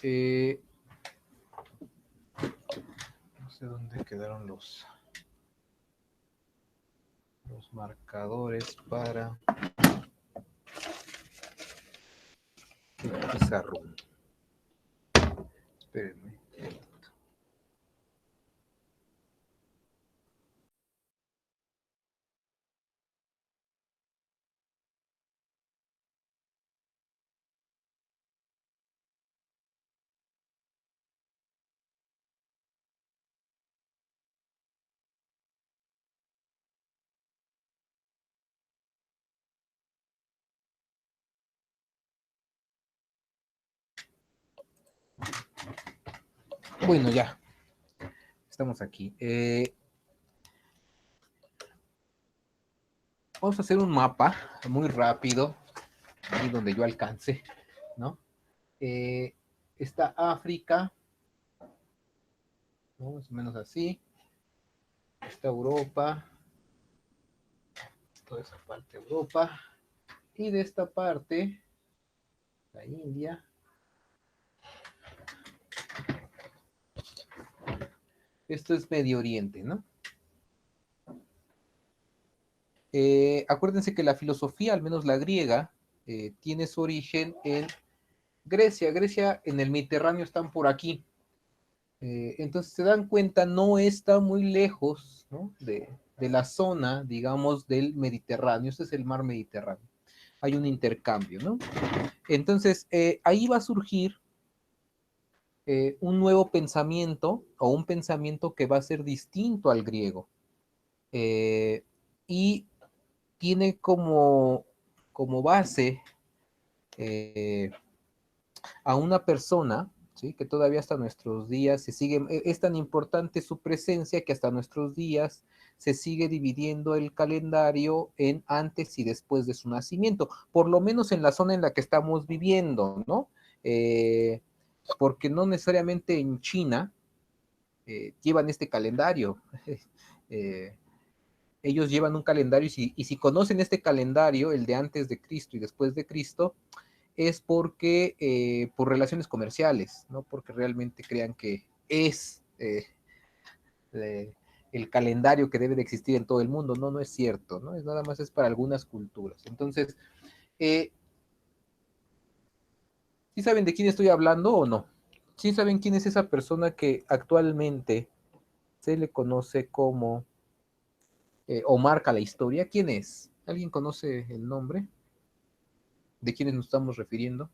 No sé dónde quedaron los marcadores para el pizarrón. Espérenme. Bueno, ya. Estamos aquí. Vamos a hacer un mapa muy rápido, ahí donde yo alcance, ¿no? Está África, ¿no? Más o menos así. Está Europa, toda esa parte de Europa. Y de esta parte, la India. Esto es Medio Oriente, ¿no? Acuérdense que la filosofía, al menos la griega, tiene su origen en Grecia. Grecia en el Mediterráneo están por aquí. Entonces se dan cuenta, no está muy lejos, ¿no? de la zona, digamos, del Mediterráneo. Este es el mar Mediterráneo. Hay un intercambio, ¿no? Entonces, ahí va a surgir un nuevo pensamiento o un pensamiento que va a ser distinto al griego. Y tiene como base a una persona, ¿sí? Que todavía hasta nuestros días se sigue, es tan importante su presencia que hasta nuestros días se sigue dividiendo el calendario en antes y después de su nacimiento, por lo menos en la zona en la que estamos viviendo, ¿no? Porque no necesariamente en China llevan este calendario. eh, Ellos llevan un calendario y si conocen este calendario, el de antes de Cristo y después de Cristo, es porque por relaciones comerciales, no porque realmente crean que es el calendario que debe de existir en todo el mundo. No, no es cierto, ¿no? Es nada más es para algunas culturas. Entonces, ¿sí saben de quién estoy hablando o no? ¿Sí saben quién es esa persona que actualmente se le conoce como o marca la historia? ¿Quién es? ¿Alguien conoce el nombre de quiénes nos estamos refiriendo?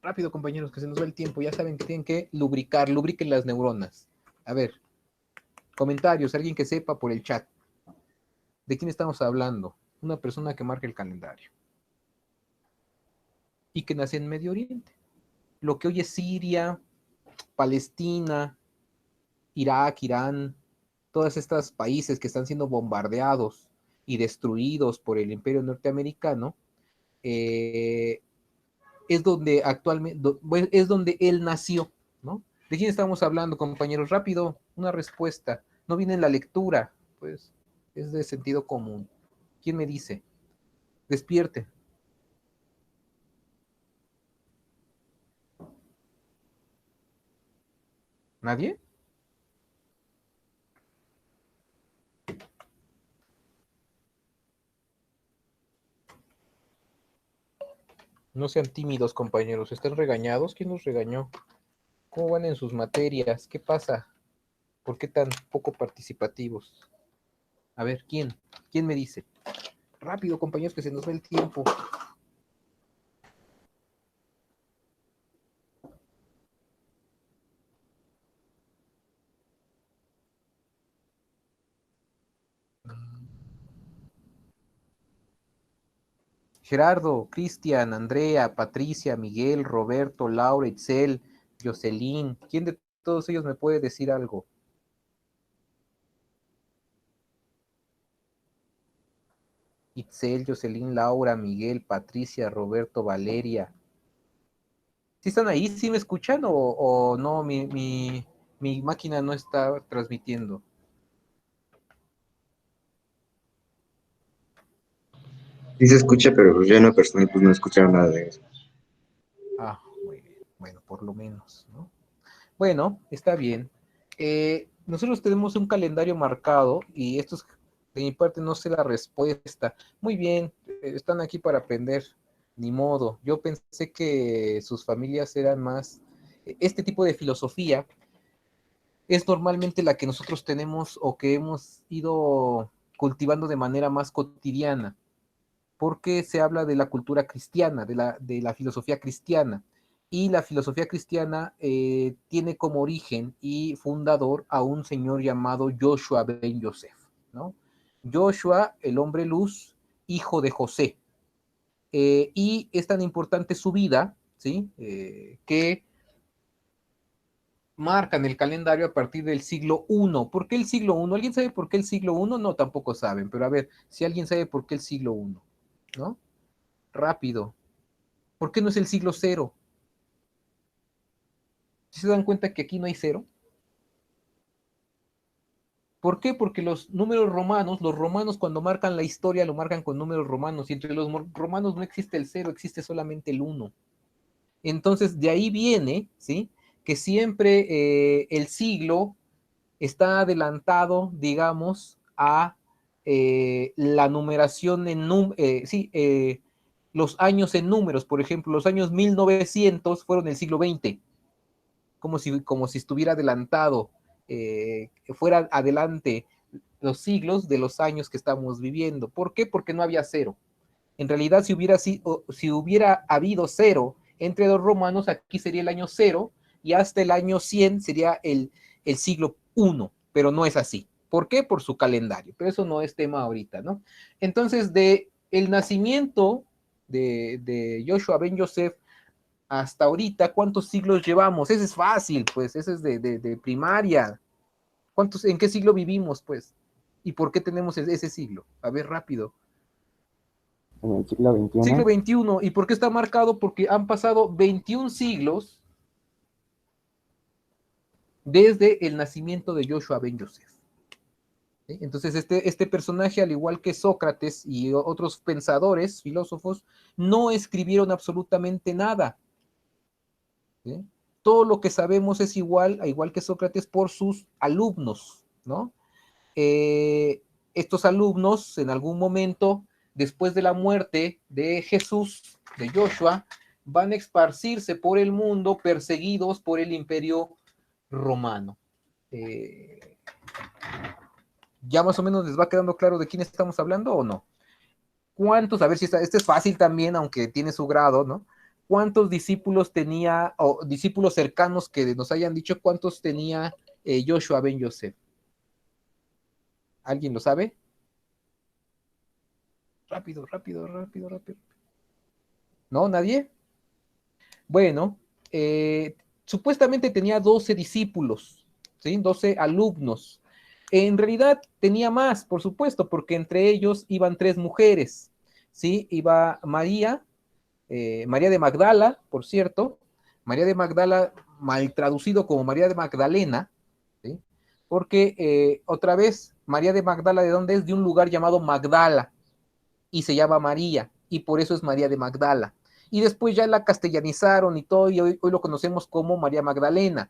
Rápido, compañeros, que se nos va el tiempo. Ya saben que tienen que lubriquen las neuronas. A ver, comentarios, alguien que sepa por el chat. ¿De quién estamos hablando? Una persona que marca el calendario. Y que nace en Medio Oriente. Lo que hoy es Siria, Palestina, Irak, Irán, todos estos países que están siendo bombardeados y destruidos por el imperio norteamericano, es donde actualmente, es donde él nació, ¿no? ¿De quién estamos hablando, compañeros? Rápido, una respuesta. No viene en la lectura, pues es de sentido común. ¿Quién me dice? Despierte. ¿Nadie? No sean tímidos, compañeros. ¿Están regañados? ¿Quién los regañó? ¿Cómo van en sus materias? ¿Qué pasa? ¿Por qué tan poco participativos? A ver, ¿quién? ¿Quién me dice? Rápido, compañeros, que se nos va el tiempo. Gerardo, Cristian, Andrea, Patricia, Miguel, Roberto, Laura, Itzel, Jocelyn. ¿Quién de todos ellos me puede decir algo? Itzel, Jocelyn, Laura, Miguel, Patricia, Roberto, Valeria. ¿Sí están ahí? ¿Sí me escuchan o no? Mi máquina no está transmitiendo. Sí se escucha, pero yo en lo personal pues no escucharon nada de eso. Ah, muy bien. Bueno, por lo menos, ¿no? Bueno, está bien. Nosotros tenemos un calendario marcado y esto es, de mi parte no sé la respuesta. Muy bien, están aquí para aprender, ni modo. Yo pensé que sus familias eran más... Este tipo de filosofía es normalmente la que nosotros tenemos o que hemos ido cultivando de manera más cotidiana, porque se habla de la cultura cristiana, de la filosofía cristiana. Y la filosofía cristiana tiene como origen y fundador a un señor llamado Joshua ben Yosef, ¿no? Joshua, el hombre luz, hijo de José. Y es tan importante su vida, ¿sí? Que marcan el calendario a partir del siglo I. ¿Por qué el siglo I? ¿Alguien sabe por qué el siglo I? No, tampoco saben, pero a ver, si alguien sabe por qué el siglo I, ¿no? Rápido. ¿Por qué no es el siglo cero? ¿Sí se dan cuenta que aquí no hay cero? ¿Por qué? Porque los romanos cuando marcan la historia lo marcan con números romanos y entre los romanos no existe el cero, existe solamente el uno. Entonces de ahí viene, ¿sí? Que siempre el siglo está adelantado, digamos, a la numeración sí, los años en números. Por ejemplo, los años 1900 fueron el siglo XX, como si estuviera adelantado, fuera adelante los siglos de los años que estamos viviendo. ¿Por qué? Porque no había cero. En realidad, si hubiera habido cero entre los romanos, aquí sería el año cero y hasta el año 100 sería el siglo I, pero no es así. ¿Por qué? Por su calendario, pero eso no es tema ahorita, ¿no? Entonces, de el nacimiento de Joshua ben Yosef hasta ahorita, ¿cuántos siglos llevamos? Ese es fácil, pues, ese es de primaria. ¿En qué siglo vivimos, pues? ¿Y por qué tenemos ese siglo? A ver, rápido. En el siglo Siglo XXI. XXI. ¿Y por qué está marcado? Porque han pasado 21 siglos desde el nacimiento de Joshua ben Yosef. ¿Sí? Entonces, este personaje, al igual que Sócrates y otros pensadores, filósofos, no escribieron absolutamente nada. ¿Sí? Todo lo que sabemos es igual que Sócrates, por sus alumnos, ¿no? Eh, Estos alumnos, en algún momento, después de la muerte de Jesús, de Joshua, van a esparcirse por el mundo perseguidos por el imperio romano. Eh, ¿Ya más o menos les va quedando claro de quién estamos hablando o no? ¿Cuántos? A ver si este es fácil también, aunque tiene su grado, ¿no? ¿Cuántos discípulos tenía, o discípulos cercanos que nos hayan dicho cuántos tenía Joshua ben Yosef? ¿Alguien lo sabe? Rápido, rápido, rápido, rápido. ¿No? ¿Nadie? Bueno, supuestamente tenía 12 discípulos, ¿sí? 12 alumnos. En realidad tenía más, por supuesto, porque entre ellos iban tres mujeres, ¿sí? Iba María, María de Magdala, por cierto, María de Magdala, mal traducido como María de Magdalena, ¿sí? Porque otra vez, María de Magdala, ¿de dónde es? De un lugar llamado Magdala, y se llama María, y por eso es María de Magdala. Y después ya la castellanizaron y todo, y hoy lo conocemos como María Magdalena.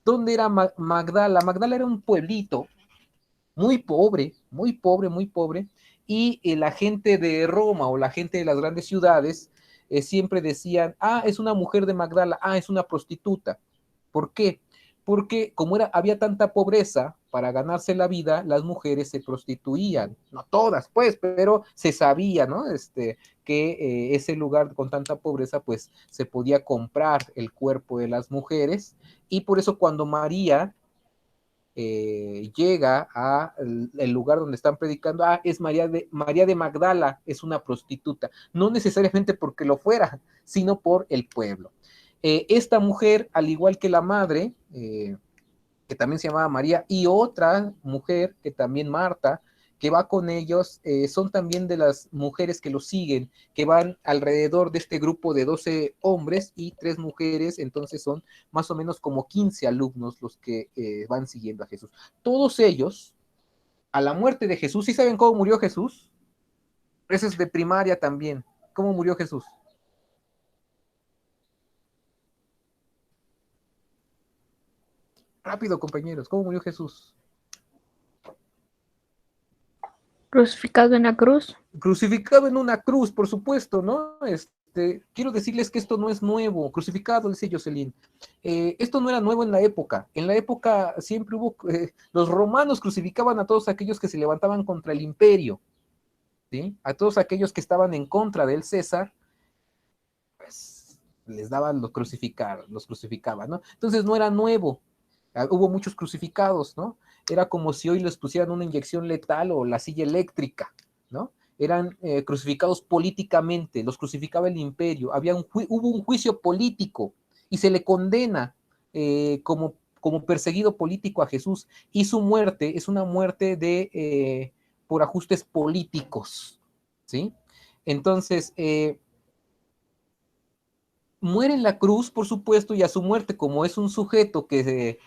¿Dónde era Magdala? Magdala era un pueblito muy pobre, muy pobre, muy pobre, y la gente de Roma o la gente de las grandes ciudades siempre decían, ah, es una mujer de Magdala, ah, es una prostituta. ¿Por qué? Porque como había tanta pobreza, para ganarse la vida, las mujeres se prostituían, no todas, pues, pero se sabía, ¿no? Que ese lugar con tanta pobreza, pues, se podía comprar el cuerpo de las mujeres, y por eso cuando María llega al lugar donde están predicando, ah, es María de Magdala, es una prostituta, no necesariamente porque lo fuera, sino por el pueblo. Esta mujer, al igual que la madre, que también se llamaba María, y otra mujer, que también Marta, que va con ellos, son también de las mujeres que los siguen, que van alrededor de este grupo de 12 hombres y 3 mujeres, entonces son más o menos como 15 alumnos los que van siguiendo a Jesús. Todos ellos, a la muerte de Jesús, ¿sí saben cómo murió Jesús? Eso es de primaria también. ¿Cómo murió Jesús? Rápido, compañeros, ¿cómo murió Jesús? Crucificado en la cruz. Crucificado en una cruz, por supuesto, ¿no? Quiero decirles que esto no es nuevo, crucificado, dice Jocelyn. Esto no era nuevo en la época. En la época siempre hubo, los romanos crucificaban a todos aquellos que se levantaban contra el imperio, ¿sí? A todos aquellos que estaban en contra del César, pues les daban los crucificaban, ¿no? Entonces no era nuevo. Hubo muchos crucificados, ¿no? Era como si hoy les pusieran una inyección letal o la silla eléctrica, ¿no? Eran crucificados políticamente, los crucificaba el imperio, hubo un juicio político y se le condena como perseguido político a Jesús, y su muerte es una muerte por ajustes políticos, ¿sí? Entonces, muere en la cruz, por supuesto, y a su muerte, como es un sujeto que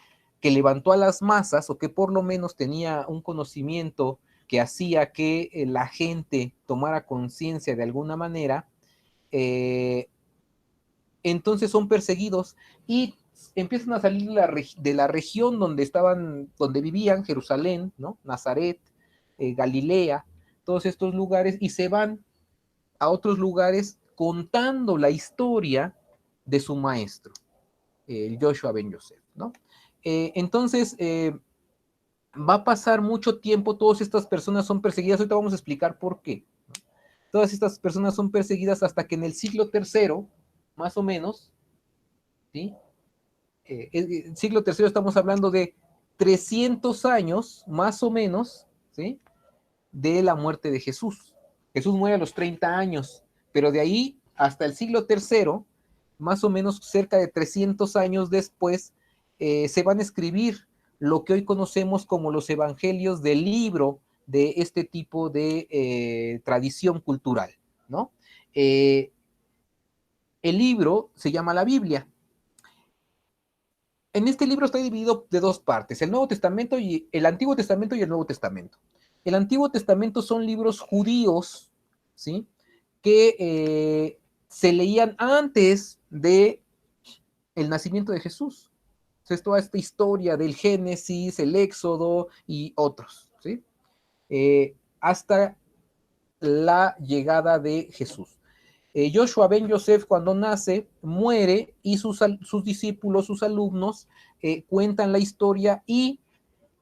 levantó a las masas, o que por lo menos tenía un conocimiento que hacía que la gente tomara conciencia de alguna manera, entonces son perseguidos y empiezan a salir de la región donde vivían, Jerusalén, ¿no? Nazaret, Galilea, todos estos lugares, y se van a otros lugares contando la historia de su maestro, el Joshua ben Yosef, ¿no? Entonces, va a pasar mucho tiempo, todas estas personas son perseguidas, ahorita vamos a explicar por qué, ¿no? Todas estas personas son perseguidas hasta que en el siglo III, más o menos, ¿sí? Siglo III estamos hablando de 300 años, más o menos, ¿sí? De la muerte de Jesús. Jesús muere a los 30 años, pero de ahí hasta el siglo III, más o menos cerca de 300 años después, se van a escribir lo que hoy conocemos como los evangelios del libro de este tipo de tradición cultural, ¿no? El libro se llama la Biblia. En este libro está dividido de dos partes, el Nuevo Testamento y el Antiguo Testamento y el Nuevo Testamento. El Antiguo Testamento son libros judíos, ¿sí? Que se leían antes de el nacimiento de Jesús. Es toda esta historia del Génesis, el Éxodo y otros, ¿sí? Hasta la llegada de Jesús. Joshua ben Yosef, cuando nace, muere, y sus discípulos, sus alumnos, cuentan la historia, y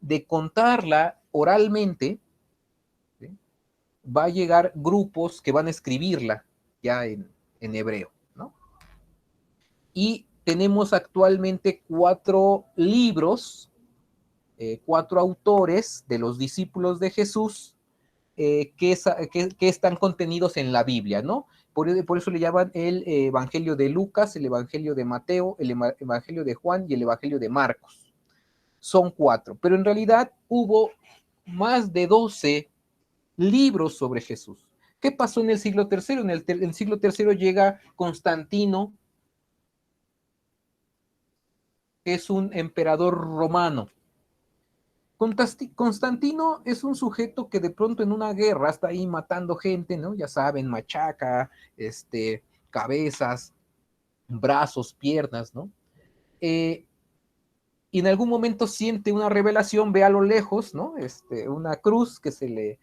de contarla oralmente, ¿sí? Va a llegar grupos que van a escribirla ya en hebreo, ¿no? Y tenemos actualmente 4 libros, 4 autores de los discípulos de Jesús, que están contenidos en la Biblia, ¿no? Por eso le llaman el Evangelio de Lucas, el Evangelio de Mateo, el Evangelio de Juan y el Evangelio de Marcos. Son 4, pero en realidad hubo más de 12 libros sobre Jesús. ¿Qué pasó en el siglo III? En el siglo III llega Constantino, que es un emperador romano. Constantino es un sujeto que de pronto en una guerra está ahí matando gente, ¿no? Ya saben, machaca, cabezas, brazos, piernas, ¿no? Y en algún momento siente una revelación, ve a lo lejos, ¿no? Una cruz que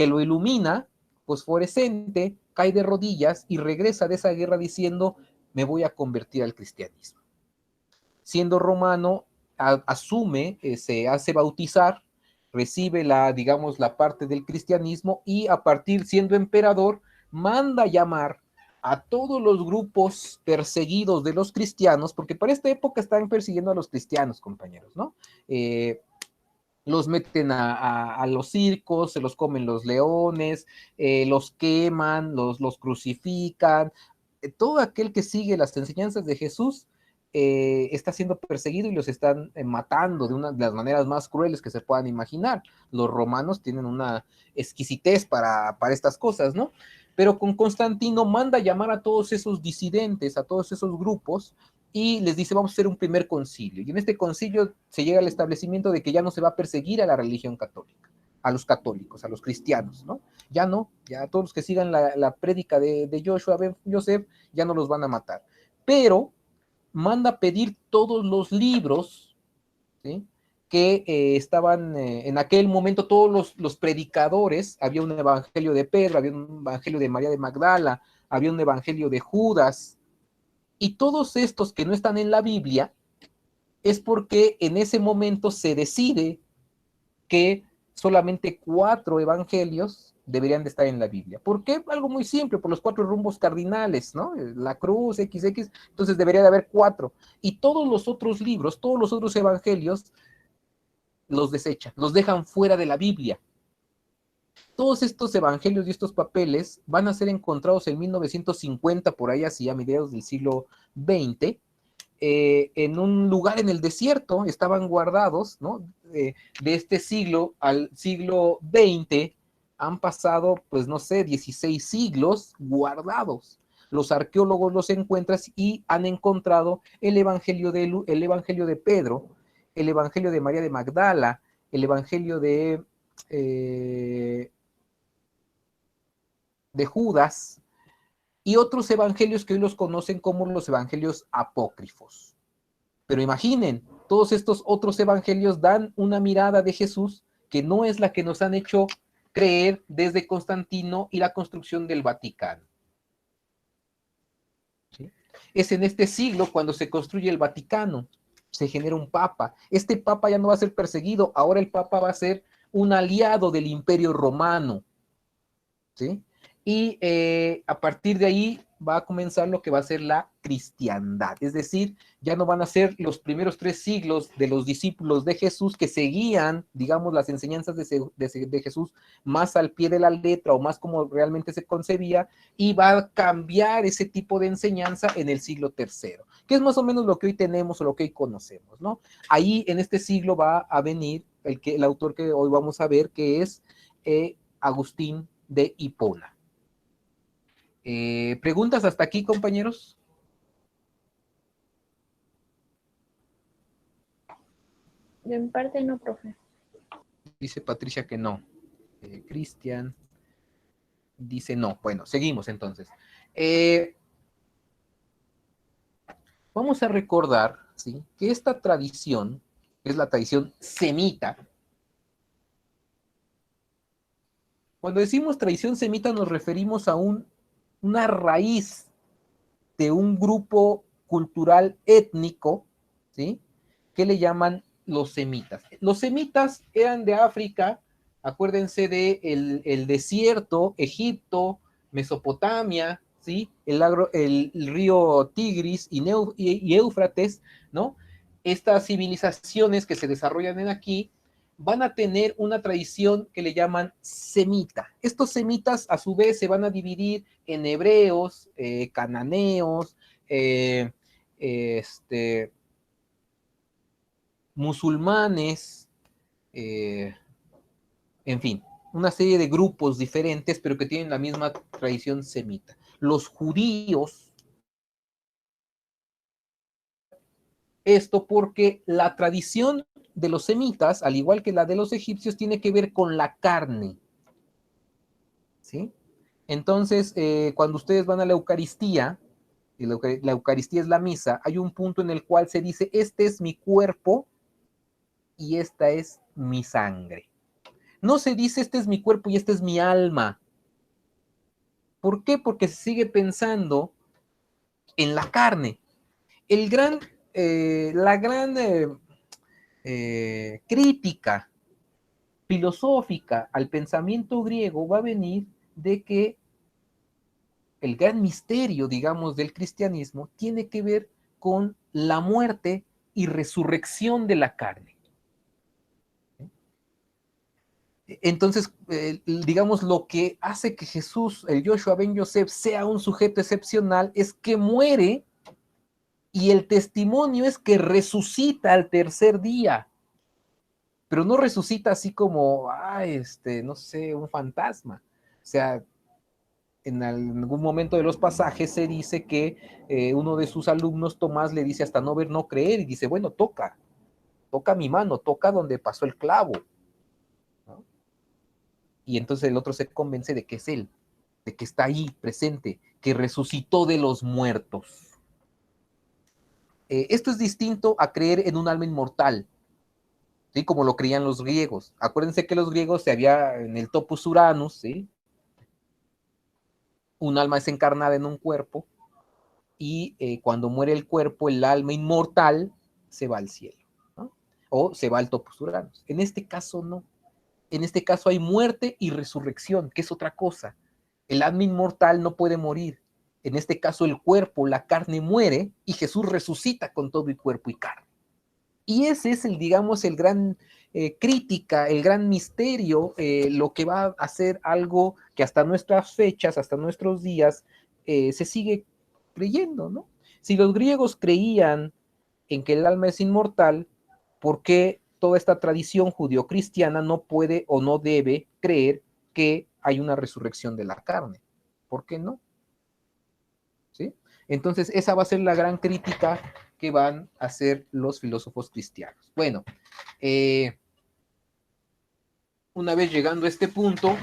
lo ilumina, fosforescente, cae de rodillas y regresa de esa guerra diciendo: me voy a convertir al cristianismo. Siendo romano, asume, se hace bautizar, recibe digamos, la parte del cristianismo, y a partir, siendo emperador, manda llamar a todos los grupos perseguidos de los cristianos, porque para esta época están persiguiendo a los cristianos, compañeros, ¿no? Los meten a los circos, se los comen los leones, los queman, los crucifican. Todo aquel que sigue las enseñanzas de Jesús está siendo perseguido, y los están matando de una de las maneras más crueles que se puedan imaginar. Los romanos tienen una exquisitez para estas cosas, ¿no? Pero con Constantino manda llamar a todos esos disidentes, a todos esos grupos, y les dice: vamos a hacer un primer concilio. Y en este concilio se llega al establecimiento de que ya no se va a perseguir a la religión católica, a los católicos, a los cristianos, ¿no? Ya no, ya todos los que sigan la prédica de Joshua ben Yosef ya no los van a matar. Pero manda pedir todos los libros ¿sí? Que estaban en aquel momento todos los predicadores, había un evangelio de Pedro, había un evangelio de María de Magdala, había un evangelio de Judas, y todos estos que no están en la Biblia es porque en ese momento se decide que solamente 4 evangelios deberían de estar en la Biblia. ¿Por qué? Algo muy simple, por los 4 rumbos cardinales, ¿no? La cruz, XX, entonces debería de haber 4. Y todos los otros libros, todos los otros evangelios, los desechan, los dejan fuera de la Biblia. Todos estos evangelios y estos papeles van a ser encontrados en 1950, por ahí así a mediados del siglo XX, en un lugar en el desierto, estaban guardados, ¿no? De este siglo al siglo XX han pasado, pues no sé, 16 siglos guardados. Los arqueólogos los encuentran y han encontrado el evangelio de Pedro, el evangelio de María de Magdala, el evangelio de Judas y otros evangelios que hoy los conocen como los evangelios apócrifos. Pero imaginen, todos estos otros evangelios dan una mirada de Jesús que no es la que nos han hecho creer desde Constantino y la construcción del Vaticano. ¿Sí? Es en este siglo cuando se construye el Vaticano, se genera un papa. Este papa ya no va a ser perseguido, ahora el papa va a ser un aliado del Imperio Romano. ¿Sí? Y a partir de ahí va a comenzar lo que va a ser la cristiandad, es decir, ya no van a ser los primeros 3 siglos de los discípulos de Jesús que seguían, digamos, las enseñanzas de Jesús más al pie de la letra o más como realmente se concebía, y va a cambiar ese tipo de enseñanza en el siglo tercero, que es más o menos lo que hoy tenemos o lo que hoy conocemos, ¿no? Ahí en este siglo va a venir el autor que hoy vamos a ver, que es Agustín de Hipona. ¿Preguntas hasta aquí, compañeros? De mi parte no, profe. Dice Patricia que no. Cristian dice no. Bueno, seguimos entonces. Vamos a recordar, ¿sí?, que esta tradición es la tradición semita. Cuando decimos tradición semita nos referimos a una raíz de un grupo cultural étnico, ¿sí?, que le llaman los semitas. Los semitas eran de África, acuérdense de el desierto, Egipto, Mesopotamia, ¿sí?, el río Tigris y Éufrates, ¿no? Estas civilizaciones que se desarrollan en aquí van a tener una tradición que le llaman semita. Estos semitas a su vez se van a dividir en hebreos, cananeos, musulmanes, en fin, una serie de grupos diferentes, pero que tienen la misma tradición semita. Los judíos, esto porque la tradición de los semitas, al igual que la de los egipcios, tiene que ver con la carne, ¿sí? Entonces, cuando ustedes van a la Eucaristía, y la Eucaristía es la misa, hay un punto en el cual se dice, este es mi cuerpo y esta es mi sangre. No se dice, este es mi cuerpo y esta es mi alma. ¿Por qué? Porque se sigue pensando en la carne. La gran crítica filosófica al pensamiento griego va a venir de que el gran misterio, digamos, del cristianismo tiene que ver con la muerte y resurrección de la carne. Entonces, digamos, lo que hace que Jesús, el Yoshua ben Yosef, sea un sujeto excepcional es que muere y el testimonio es que resucita al tercer día, pero no resucita así como, no sé, un fantasma. O sea, en algún momento de los pasajes se dice que uno de sus alumnos, Tomás, le dice hasta no ver, no creer, y dice, bueno, toca mi mano, toca donde pasó el clavo, ¿no? Y entonces el otro se convence de que es él, de que está ahí presente, que resucitó de los muertos. Esto es distinto a creer en un alma inmortal. ¿sí? Como lo creían los griegos. Acuérdense que los griegos se había en el topos uranus, ¿sí? Un alma es encarnada en un cuerpo y cuando muere el cuerpo, el alma inmortal se va al cielo, ¿no? O se va al topos uranus. En este caso no. En este caso hay muerte y resurrección, que es otra cosa. El alma inmortal no puede morir. En este caso el cuerpo, la carne muere y Jesús resucita con todo y cuerpo y carne. Y ese es el, digamos, el gran crítica, el gran misterio, lo que va a hacer algo que hasta nuestras fechas, hasta nuestros días, se sigue creyendo, ¿no? Si los griegos creían en que el alma es inmortal, ¿por qué toda esta tradición judio-cristiana no puede o no debe creer que hay una resurrección de la carne? ¿Por qué no? ¿Sí? Entonces, esa va a ser la gran crítica que van a hacer los filósofos cristianos. Bueno, una vez llegando a este punto,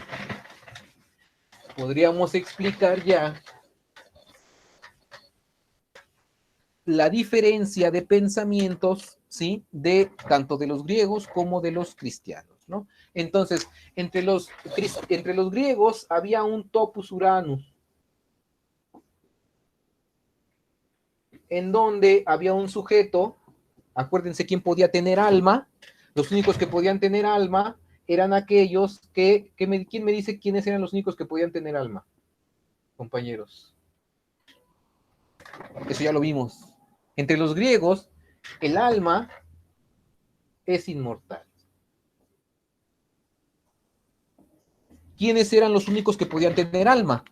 podríamos explicar ya la diferencia de pensamientos, ¿sí? De tanto de los griegos como de los cristianos, ¿no? Entonces, entre los griegos había un topos uranus, en donde había un sujeto, acuérdense quién podía tener alma, los únicos que podían tener alma eran aquellos ¿quién me dice quiénes eran los únicos que podían tener alma? Compañeros. Eso ya lo vimos. Entre los griegos, el alma es inmortal. ¿Quiénes eran los únicos que podían tener alma?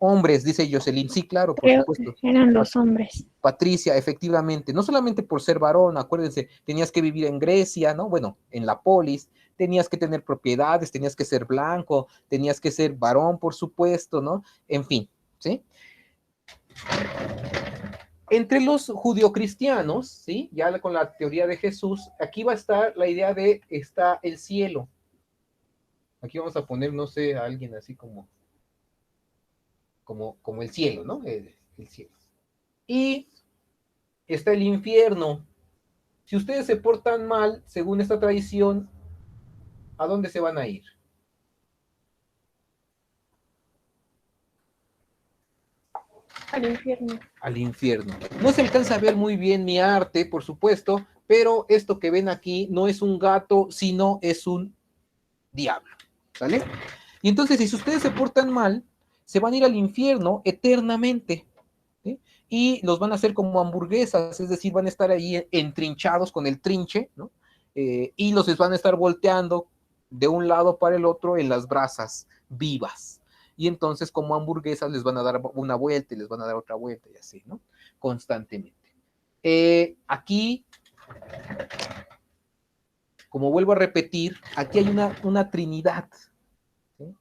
Hombres, dice Jocelyn. Sí, claro, por Creo supuesto. que eran los hombres. Patricia, efectivamente, no solamente por ser varón, acuérdense, tenías que vivir en Grecia, ¿no? Bueno, en la polis, tenías que tener propiedades, tenías que ser blanco, tenías que ser varón, por supuesto, ¿no? En fin, ¿sí? Entre los judio-cristianos, ¿sí? Ya con la teoría de Jesús, aquí va a estar la idea de está el cielo. Aquí vamos a poner, no sé, a alguien así como el cielo, ¿no? El cielo. Y está el infierno. Si ustedes se portan mal, según esta tradición, ¿a dónde se van a ir? Al infierno. Al infierno. No se alcanza a ver muy bien mi arte, por supuesto, pero esto que ven aquí no es un gato, sino es un diablo, ¿sale? Y entonces, si ustedes se portan mal, se van a ir al infierno eternamente, ¿sí? Y los van a hacer como hamburguesas, es decir, van a estar ahí entrinchados con el trinche, ¿no? Y los van a estar volteando de un lado para el otro en las brasas vivas. Y entonces, como hamburguesas, les van a dar una vuelta y les van a dar otra vuelta y así, ¿no? Constantemente. Aquí, como vuelvo a repetir, aquí hay una trinidad. ¿Sí?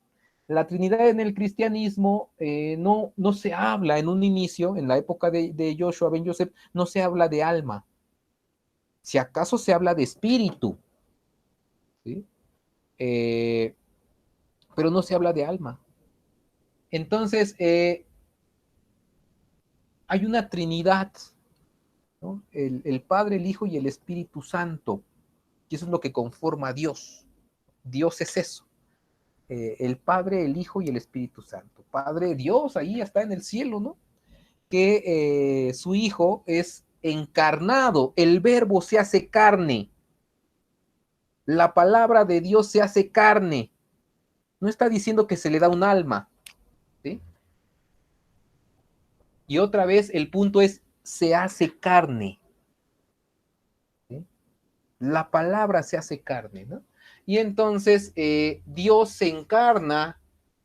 La Trinidad en el cristianismo no se habla en un inicio, en la época de Joshua ben Joseph, no se habla de alma. Si acaso se habla de espíritu, ¿sí? Pero no se habla de alma. Entonces, hay una Trinidad, ¿no? El Padre, el Hijo y el Espíritu Santo, y eso es lo que conforma a Dios. Dios es eso. El Padre, el Hijo y el Espíritu Santo. Padre Dios, ahí está en el cielo, ¿no? Que su Hijo es encarnado, el verbo se hace carne, la palabra de Dios se hace carne, no está diciendo que se le da un alma, ¿sí? Y otra vez el punto es, se hace carne, ¿sí? La palabra se hace carne, ¿no? Y entonces Dios se encarna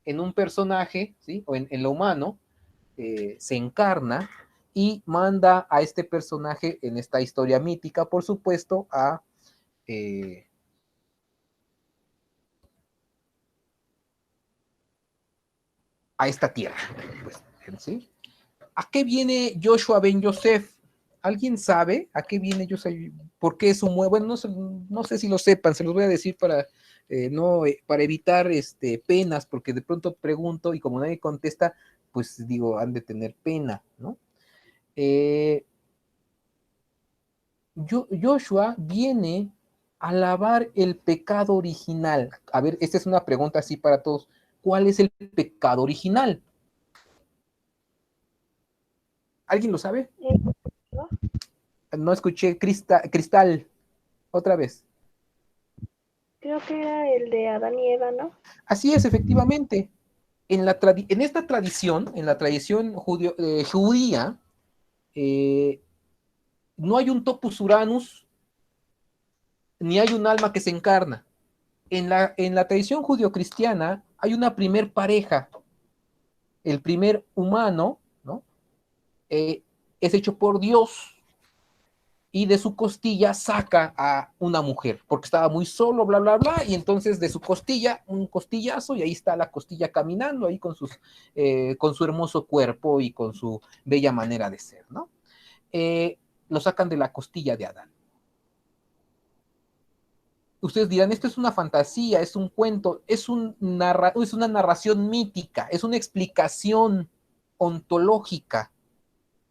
en un personaje, ¿sí? O en lo humano, se encarna y manda a este personaje en esta historia mítica, por supuesto, a esta tierra. Pues, ¿sí? ¿A qué viene Joshua ben Joseph? ¿Alguien sabe a qué viene Joshua? ¿Por qué es un bueno, no sé si lo sepan, se los voy a decir para para evitar penas, porque de pronto pregunto y como nadie contesta, pues digo, han de tener pena, ¿no? Joshua viene alabar el pecado original. A ver, esta es una pregunta así para todos. ¿Cuál es el pecado original? ¿Alguien lo sabe? ¿No? No escuché Cristal, otra vez. Creo que era el de Adán y Eva, ¿no? Así es, efectivamente. En esta tradición, en la tradición judía, no hay un topus uranus, ni hay un alma que se encarna. En la tradición judio-cristiana hay una primer pareja, el primer humano, ¿no? Es hecho por Dios y de su costilla saca a una mujer, porque estaba muy solo, bla, bla, bla, y entonces de su costilla, un costillazo, y ahí está la costilla caminando, ahí con su hermoso cuerpo y con su bella manera de ser, ¿no? Lo sacan de la costilla de Adán. Ustedes dirán, esto es una fantasía, es un cuento, es una narración mítica, es una explicación ontológica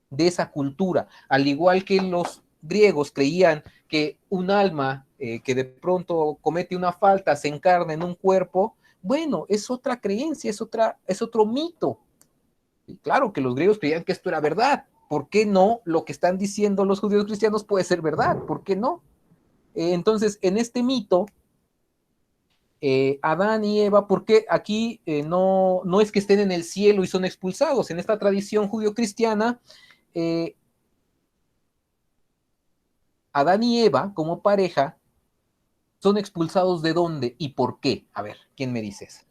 de esa cultura, al igual que los griegos creían que un alma que de pronto comete una falta se encarna en un cuerpo. Bueno, es otra creencia, es otro mito. Y claro que los griegos creían que esto era verdad. ¿Por qué no? Lo que están diciendo los judíos cristianos puede ser verdad. ¿Por qué no? Entonces, en este mito, Adán y Eva, porque aquí no es que estén en el cielo y son expulsados. En esta tradición judío-cristiana, eh, Adán y Eva, como pareja, son expulsados ¿de dónde y por qué? A ver, ¿quién me dice eso?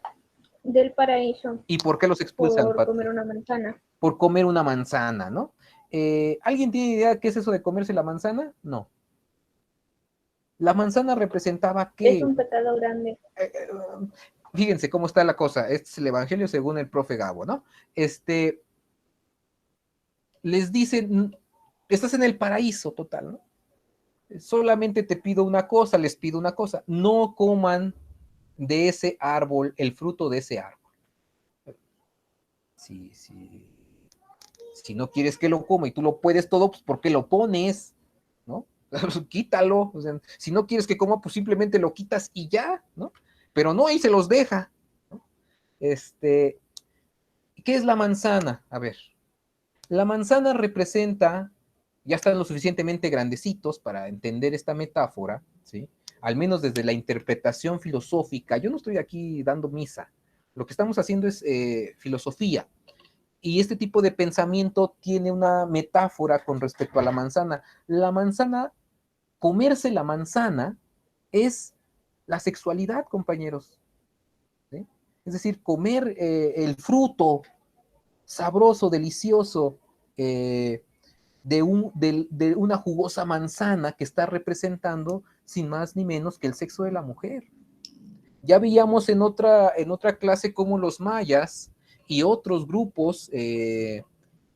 Del paraíso, ¿Y por qué los expulsan? por comer una manzana. Por comer una manzana, ¿no? ¿Alguien tiene idea qué es eso de comerse la manzana? No. La manzana representaba Es qué. un pecado grande. Fíjense cómo está la cosa. Este es el Evangelio según el profe Gabo, ¿no? Les dicen, estás en el paraíso total, ¿no? Solamente te pido una cosa, les pido una cosa, no coman de ese árbol, el fruto de ese árbol. Si no quieres que lo coma y tú lo puedes todo, pues ¿por qué lo pones? ¿No? Quítalo. O sea, si no quieres que coma, pues simplemente lo quitas y ya, ¿no? Pero no, ahí se los deja, ¿no? ¿Qué es la manzana? A ver, la manzana representa, ya están lo suficientemente grandecitos para entender esta metáfora, ¿sí? Al menos desde la interpretación filosófica. Yo no estoy aquí dando misa. Lo que estamos haciendo es filosofía. Y este tipo de pensamiento tiene una metáfora con respecto a la manzana. La manzana, comerse la manzana es la sexualidad, compañeros. ¿Sí? Es decir, comer el fruto sabroso, delicioso, de una jugosa manzana que está representando sin más ni menos que el sexo de la mujer. Ya veíamos en otra clase cómo los mayas y otros grupos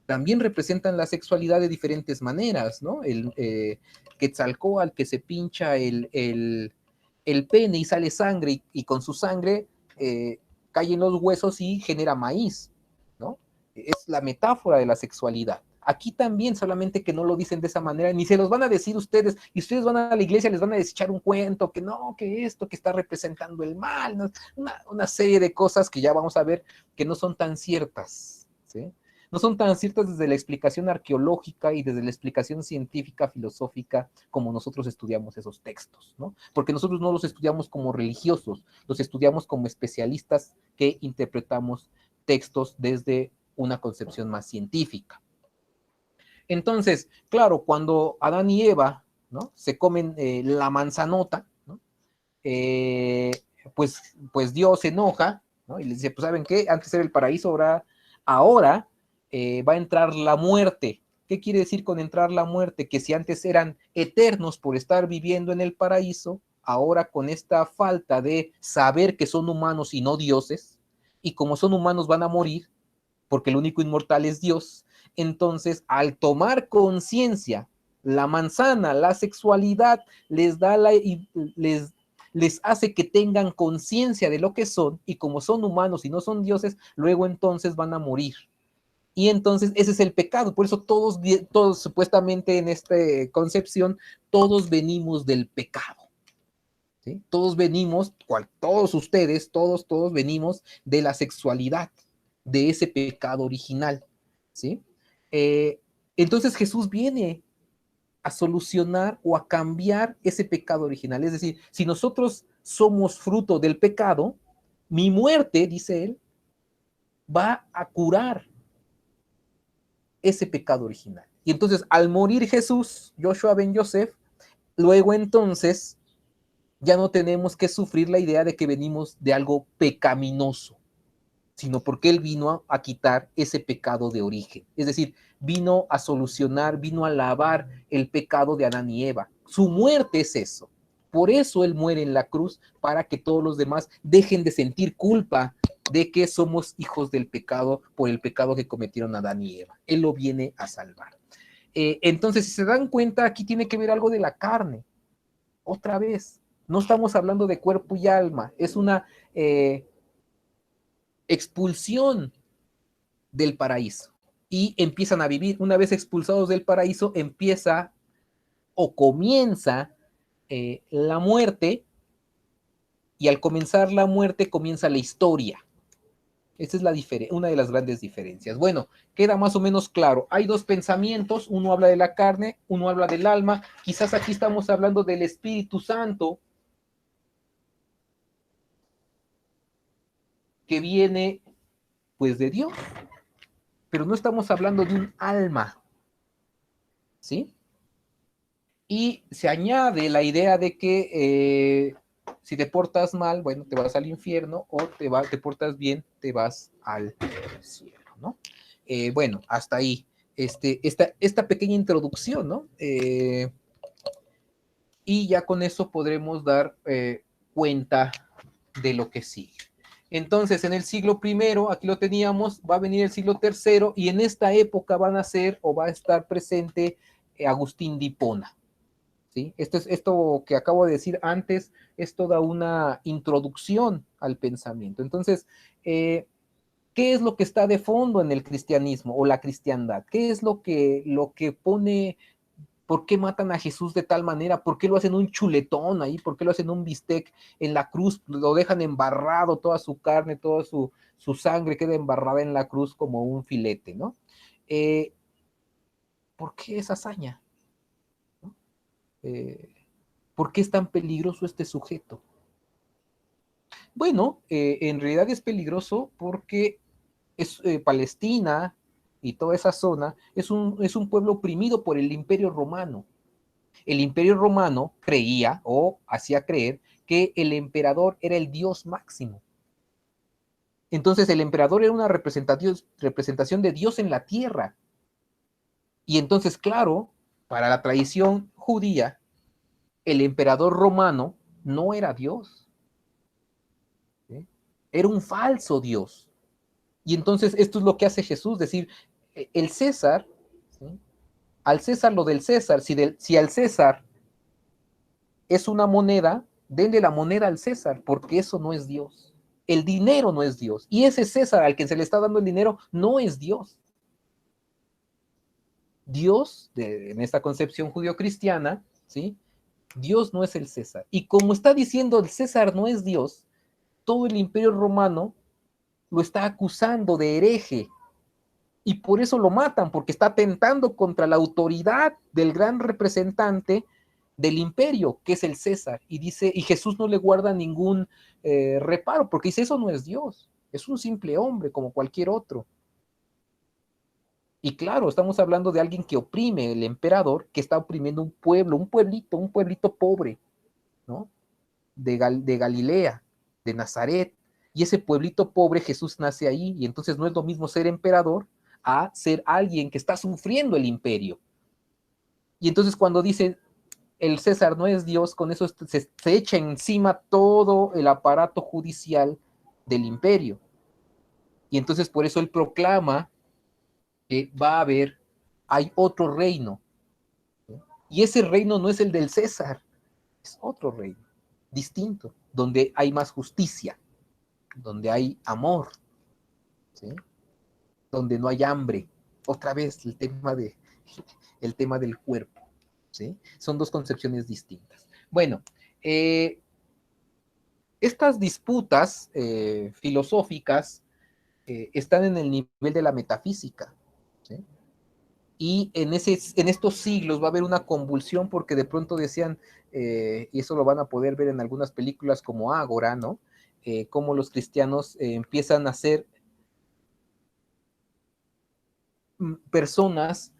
también representan la sexualidad de diferentes maneras, ¿no? Quetzalcóatl que se pincha el pene y sale sangre y con su sangre caen los huesos y genera maíz, ¿no? Es la metáfora de la sexualidad. Aquí también, solamente que no lo dicen de esa manera, ni se los van a decir ustedes, y ustedes van a la iglesia, les van a desechar un cuento, que no, que esto, que está representando el mal, ¿no? Una serie de cosas que ya vamos a ver que no son tan ciertas, ¿sí? No son tan ciertas desde la explicación arqueológica y desde la explicación científica, filosófica, como nosotros estudiamos esos textos, ¿no? Porque nosotros no los estudiamos como religiosos, los estudiamos como especialistas que interpretamos textos desde una concepción más científica. Entonces, claro, cuando Adán y Eva, ¿no?, se comen la manzanota, ¿no?, pues Dios se enoja, ¿no?, y les dice, pues ¿saben qué? Antes era el paraíso, ahora va a entrar la muerte. ¿Qué quiere decir con entrar la muerte? Que si antes eran eternos por estar viviendo en el paraíso, ahora con esta falta de saber que son humanos y no dioses, y como son humanos van a morir, porque el único inmortal es Dios. Entonces, al tomar conciencia, la manzana, la sexualidad, les hace que tengan conciencia de lo que son, y como son humanos y no son dioses, luego entonces van a morir. Y entonces ese es el pecado. Por eso todos supuestamente en esta concepción, todos venimos del pecado. ¿sí? Todos venimos, todos ustedes, todos venimos de la sexualidad, de ese pecado original, ¿sí? Entonces Jesús viene a solucionar o a cambiar ese pecado original. Es decir, si nosotros somos fruto del pecado, mi muerte, dice él, va a curar ese pecado original. Y entonces, al morir Jesús, Joshua ben Yosef, luego entonces ya no tenemos que sufrir la idea de que venimos de algo pecaminoso, sino porque él vino a quitar ese pecado de origen. Es decir, vino a solucionar, vino a lavar el pecado de Adán y Eva. Su muerte es eso. Por eso él muere en la cruz, para que todos los demás dejen de sentir culpa de que somos hijos del pecado por el pecado que cometieron Adán y Eva. Él lo viene a salvar. Entonces, si se dan cuenta, aquí tiene que ver algo de la carne. Otra vez, no estamos hablando de cuerpo y alma, es una expulsión del paraíso y empiezan a vivir. Una vez expulsados del paraíso, empieza o comienza la muerte, y al comenzar la muerte comienza la historia. Esa es una de las grandes diferencias. Bueno, queda más o menos claro. Hay dos pensamientos, uno habla de la carne, uno habla del alma. Quizás aquí estamos hablando del Espíritu Santo, que viene pues de Dios, pero no estamos hablando de un alma, ¿sí? Y se añade la idea de que si te portas mal, bueno, te vas al infierno, o te portas bien, te vas al cielo, ¿no? Bueno, hasta ahí. Esta pequeña introducción, ¿no? Y ya con eso podremos dar cuenta de lo que sigue. Entonces, en el siglo primero, aquí lo teníamos, va a venir el siglo tercero, y en esta época van a ser o va a estar presente Agustín de Hipona. ¿Sí? Esto que acabo de decir antes es toda una introducción al pensamiento. Entonces, ¿qué es lo que está de fondo en el cristianismo o la cristiandad? ¿Qué es lo que pone? ¿Por qué matan a Jesús de tal manera? ¿Por qué lo hacen un chuletón ahí? ¿Por qué lo hacen un bistec en la cruz? Lo dejan embarrado, toda su carne, toda su sangre queda embarrada en la cruz como un filete, ¿no? ¿Por qué esa hazaña? ¿No? ¿Por qué es tan peligroso este sujeto? Bueno, en realidad es peligroso porque Palestina y toda esa zona es un pueblo oprimido por el Imperio Romano. El Imperio Romano creía o hacía creer que el emperador era el dios máximo. Entonces el emperador era una representación de Dios en la tierra. Y entonces, claro, para la tradición judía, el emperador romano no era Dios, ¿sí? Era un falso Dios. Y entonces esto es lo que hace Jesús, decir, el César, ¿sí? Al César lo del César, si al César es una moneda, denle la moneda al César, porque eso no es Dios. El dinero no es Dios. Y ese César al que se le está dando el dinero no es Dios. Dios, en esta concepción judío-cristiana, ¿sí? Dios no es el César. Y como está diciendo el César no es Dios, todo el Imperio Romano lo está acusando de hereje. Y por eso lo matan, porque está atentando contra la autoridad del gran representante del imperio, que es el César. Y Jesús no le guarda ningún reparo, porque dice, eso no es Dios, es un simple hombre como cualquier otro. Y claro, estamos hablando de alguien que oprime, el emperador, que está oprimiendo un pueblo, un pueblito pobre, ¿no? De Galilea, de Nazaret. Y ese pueblito pobre, Jesús nace ahí, y entonces no es lo mismo ser emperador a ser alguien que está sufriendo el imperio. Y entonces cuando dice el César no es Dios, con eso se echa encima todo el aparato judicial del imperio. Y entonces por eso él proclama que hay otro reino. ¿Sí? Y ese reino no es el del César, es otro reino, distinto, donde hay más justicia, donde hay amor, ¿sí? Donde no hay hambre. Otra vez el tema del cuerpo, ¿sí? Son dos concepciones distintas. Bueno, Estas disputas filosóficas están en el nivel de la metafísica, ¿sí? Y en estos siglos va a haber una convulsión porque de pronto decían, y eso lo van a poder ver en algunas películas como Ágora, ¿no? Cómo los cristianos empiezan a ser personas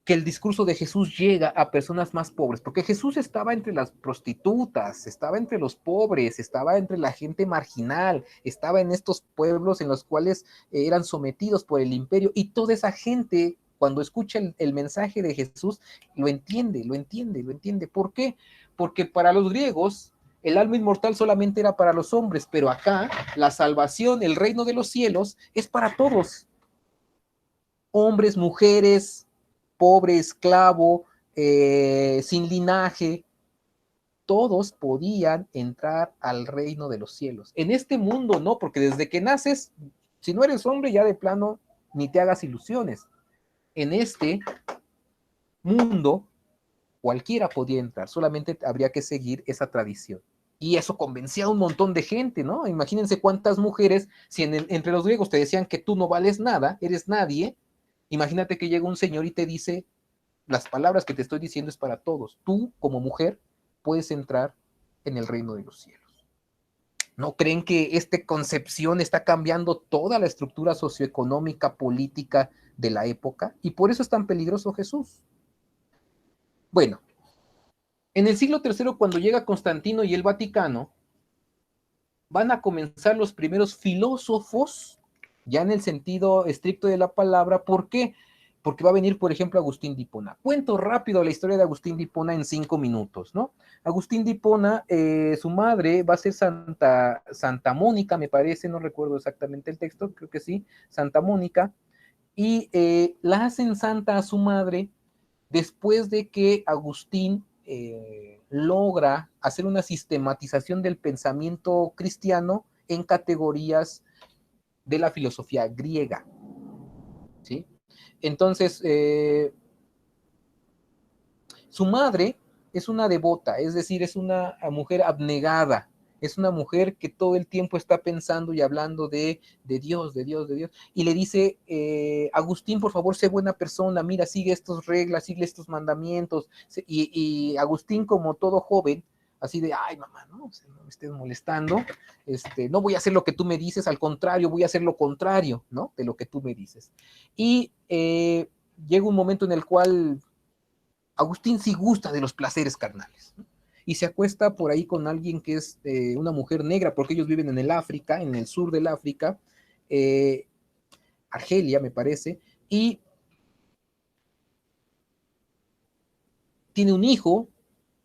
que el discurso de Jesús llega a personas más pobres, porque Jesús estaba entre las prostitutas, estaba entre los pobres, estaba entre la gente marginal, estaba en estos pueblos en los cuales eran sometidos por el imperio, y toda esa gente, cuando escucha el mensaje de Jesús, lo entiende, lo entiende, lo entiende. ¿Por qué? Porque para los griegos el alma inmortal solamente era para los hombres, pero acá la salvación, el reino de los cielos, es para todos, hombres, mujeres, pobre, esclavo, sin linaje, todos podían entrar al reino de los cielos. En este mundo no, porque desde que naces, si no eres hombre, ya de plano, ni te hagas ilusiones. En este mundo, cualquiera podía entrar, solamente habría que seguir esa tradición. Y eso convencía a un montón de gente, ¿no? Imagínense cuántas mujeres, si entre los griegos te decían que tú no vales nada, eres nadie, imagínate que llega un señor y te dice, las palabras que te estoy diciendo es para todos. Tú, como mujer, puedes entrar en el reino de los cielos. ¿No creen que esta concepción está cambiando toda la estructura socioeconómica, política de la época? Y por eso es tan peligroso Jesús. Bueno, en el siglo III, cuando llega Constantino y el Vaticano, van a comenzar los primeros filósofos, ya en el sentido estricto de la palabra. ¿Por qué? Porque va a venir, por ejemplo, Agustín de Hipona. Cuento rápido la historia de Agustín de Hipona en 5 minutos, ¿no? Agustín de Hipona, su madre va a ser Santa Mónica, me parece, no recuerdo exactamente el texto, creo que sí, Santa Mónica, y la hacen santa a su madre después de que Agustín logra hacer una sistematización del pensamiento cristiano en categorías de la filosofía griega, ¿sí? Entonces, su madre es una devota, es decir, es una mujer abnegada, es una mujer que todo el tiempo está pensando y hablando de Dios, de Dios, de Dios, y le dice, Agustín, por favor, sé buena persona, mira, sigue estas reglas, sigue estos mandamientos, y Agustín, como todo joven, así de, ay, mamá, no, o sea, no me estés molestando, no voy a hacer lo que tú me dices, al contrario, voy a hacer lo contrario, ¿no? De lo que tú me dices. Y llega un momento en el cual Agustín sí gusta de los placeres carnales, ¿no? Y se acuesta por ahí con alguien que es una mujer negra, porque ellos viven en el África, en el sur del África, eh, Argelia, me parece, y tiene un hijo,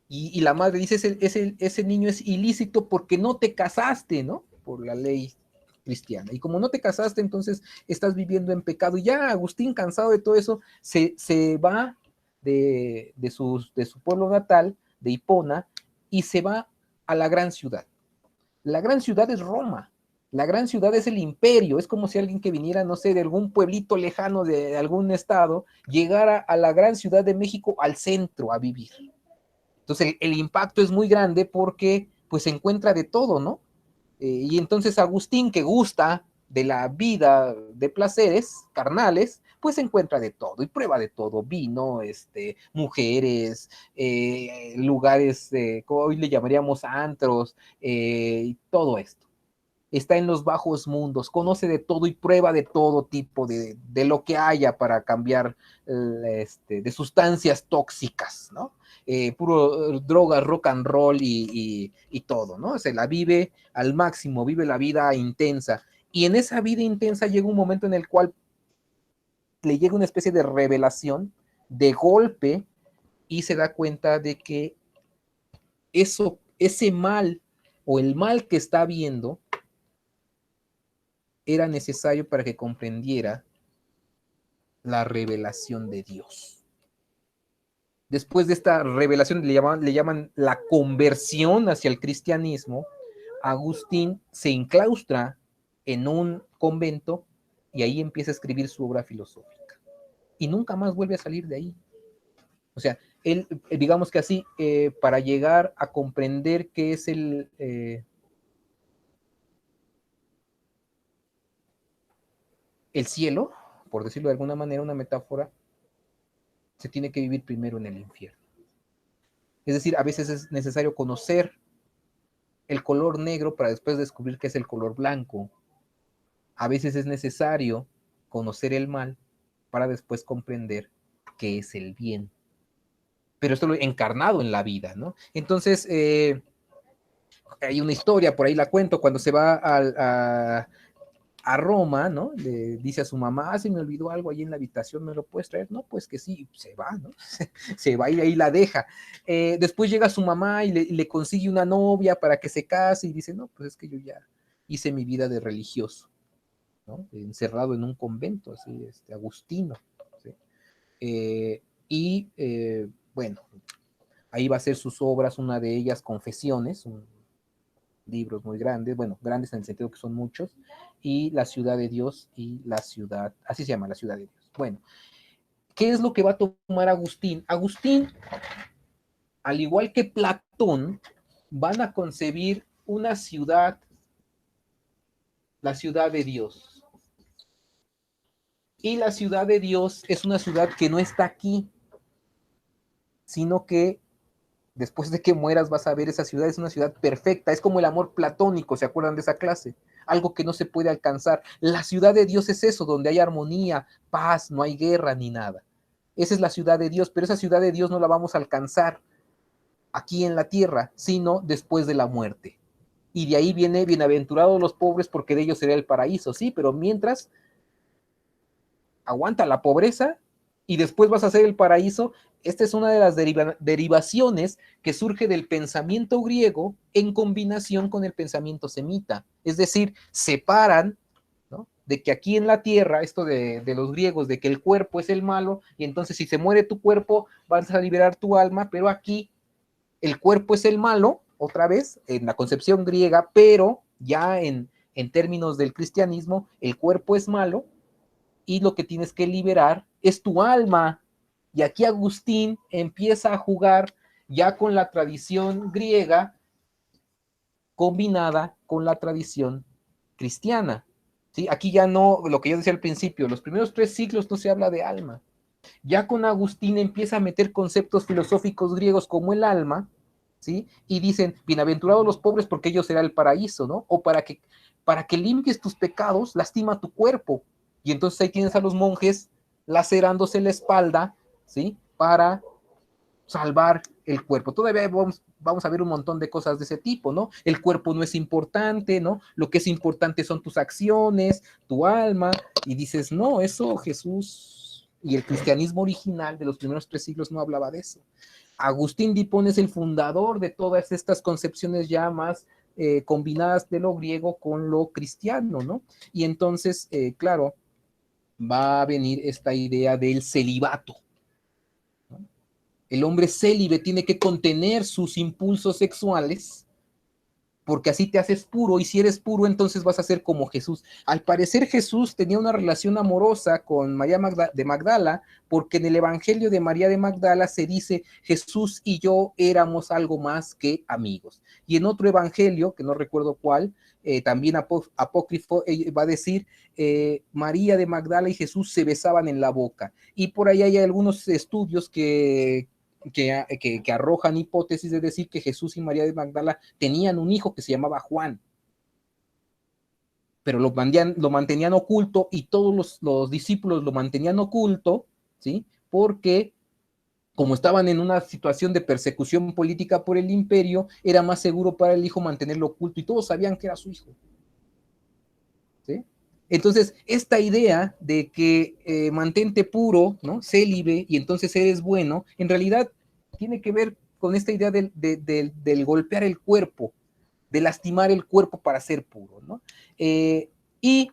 y la madre dice, ese niño es ilícito porque no te casaste, ¿no? Por la ley cristiana. Y como no te casaste, entonces estás viviendo en pecado. Y ya Agustín, cansado de todo eso, se va de su pueblo natal, de Hipona, y se va a la gran ciudad. La gran ciudad es Roma. La gran ciudad es el imperio. Es como si alguien que viniera, no sé, de algún pueblito lejano de algún estado, llegara a la gran ciudad de México, al centro, a vivir. Entonces el impacto es muy grande porque pues se encuentra de todo, ¿no? Y entonces Agustín, que gusta de la vida de placeres carnales, pues se encuentra de todo y prueba de todo, vino, mujeres, lugares, como hoy le llamaríamos antros, y todo esto. Está en los bajos mundos, conoce de todo y prueba de todo tipo de lo que haya para cambiar de sustancias tóxicas, ¿no? Puro droga, rock and roll y todo, ¿no? Se la vive al máximo, vive la vida intensa. Y en esa vida intensa llega un momento en el cual le llega una especie de revelación, de golpe, y se da cuenta de que ese mal o el mal que está viendo era necesario para que comprendiera la revelación de Dios. Después de esta revelación, le llaman la conversión hacia el cristianismo, Agustín se enclaustra en un convento y ahí empieza a escribir su obra filosófica. Y nunca más vuelve a salir de ahí. O sea, él, digamos que así, para llegar a comprender qué es el cielo, por decirlo de alguna manera, una metáfora, se tiene que vivir primero en el infierno. Es decir, a veces es necesario conocer el color negro para después descubrir qué es el color blanco. A veces es necesario conocer el mal para después comprender qué es el bien. Pero esto lo he encarnado en la vida, ¿no? Entonces, hay una historia, por ahí la cuento, cuando se va a Roma, ¿no? Le dice a su mamá, se me olvidó algo ahí en la habitación, ¿me lo puedes traer? No, pues que sí, se va, ¿no? Se va y ahí la deja. Después llega su mamá y le consigue una novia para que se case y dice, no, pues es que yo ya hice mi vida de religioso, ¿no? Encerrado en un convento, así, agustino, ¿sí? Bueno, ahí va a ser sus obras, una de ellas Confesiones, libros muy grandes, bueno, grandes en el sentido que son muchos, y La ciudad de Dios y la ciudad, así se llama, La ciudad de Dios. Bueno, ¿qué es lo que va a tomar Agustín? Agustín, al igual que Platón, van a concebir una ciudad, la ciudad de Dios. Y la ciudad de Dios es una ciudad que no está aquí, sino que después de que mueras vas a ver esa ciudad, es una ciudad perfecta, es como el amor platónico, ¿se acuerdan de esa clase? Algo que no se puede alcanzar. La ciudad de Dios es eso, donde hay armonía, paz, no hay guerra ni nada. Esa es la ciudad de Dios, pero esa ciudad de Dios no la vamos a alcanzar aquí en la tierra, sino después de la muerte. Y de ahí viene, bienaventurados los pobres, porque de ellos será el paraíso, sí, pero mientras aguanta la pobreza y después vas a hacer el paraíso. Esta es una de las derivaciones que surge del pensamiento griego en combinación con el pensamiento semita. Es decir, separan, ¿no?, de que aquí en la tierra, esto de los griegos, de que el cuerpo es el malo, y entonces si se muere tu cuerpo, vas a liberar tu alma, pero aquí el cuerpo es el malo, otra vez, en la concepción griega, pero ya en términos del cristianismo, el cuerpo es malo, y lo que tienes que liberar es tu alma. Y aquí Agustín empieza a jugar ya con la tradición griega combinada con la tradición cristiana. ¿Sí? Aquí ya no, lo que yo decía al principio, los primeros 3 siglos no se habla de alma. Ya con Agustín empieza a meter conceptos filosóficos griegos como el alma, ¿sí? Y dicen, bienaventurados los pobres porque ellos será el paraíso, ¿no? O para que limpies tus pecados, lastima tu cuerpo. Y entonces ahí tienes a los monjes lacerándose la espalda, ¿sí? Para salvar el cuerpo. Todavía vamos a ver un montón de cosas de ese tipo, ¿no? El cuerpo no es importante, ¿no? Lo que es importante son tus acciones, tu alma, y dices, no, eso Jesús y el cristianismo original de los primeros 3 siglos no hablaba de eso. Agustín de Hipona es el fundador de todas estas concepciones ya más combinadas de lo griego con lo cristiano, ¿no? Y entonces, claro, va a venir esta idea del celibato. El hombre célibe tiene que contener sus impulsos sexuales porque así te haces puro, y si eres puro entonces vas a ser como Jesús. Al parecer Jesús tenía una relación amorosa con María de Magdala, porque en el Evangelio de María de Magdala se dice, Jesús y yo éramos algo más que amigos. Y en otro Evangelio, que no recuerdo cuál, también apócrifo, va a decir, María de Magdala y Jesús se besaban en la boca. Y por ahí hay algunos estudios que arrojan hipótesis de decir que Jesús y María de Magdala tenían un hijo que se llamaba Juan, pero lo mantenían oculto, y todos los discípulos lo mantenían oculto, ¿sí? Porque como estaban en una situación de persecución política por el imperio, era más seguro para el hijo mantenerlo oculto, y todos sabían que era su hijo, ¿sí? Entonces, esta idea de que mantente puro, ¿no?, célibe, y entonces eres bueno, en realidad tiene que ver con esta idea del golpear el cuerpo, de lastimar el cuerpo para ser puro, ¿no? Y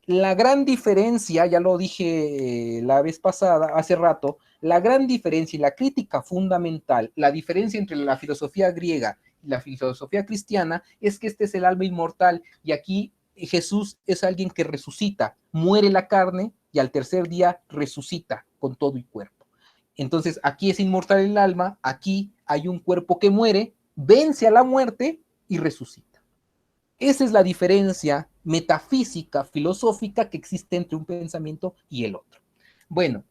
la gran diferencia, ya lo dije la vez pasada, hace rato, la gran diferencia y la crítica fundamental, la diferencia entre la filosofía griega y la filosofía cristiana, es que este es el alma inmortal, y aquí Jesús es alguien que resucita, muere la carne y al tercer día resucita con todo y cuerpo. Entonces, aquí es inmortal el alma, aquí hay un cuerpo que muere, vence a la muerte y resucita. Esa es la diferencia metafísica, filosófica que existe entre un pensamiento y el otro. Bueno,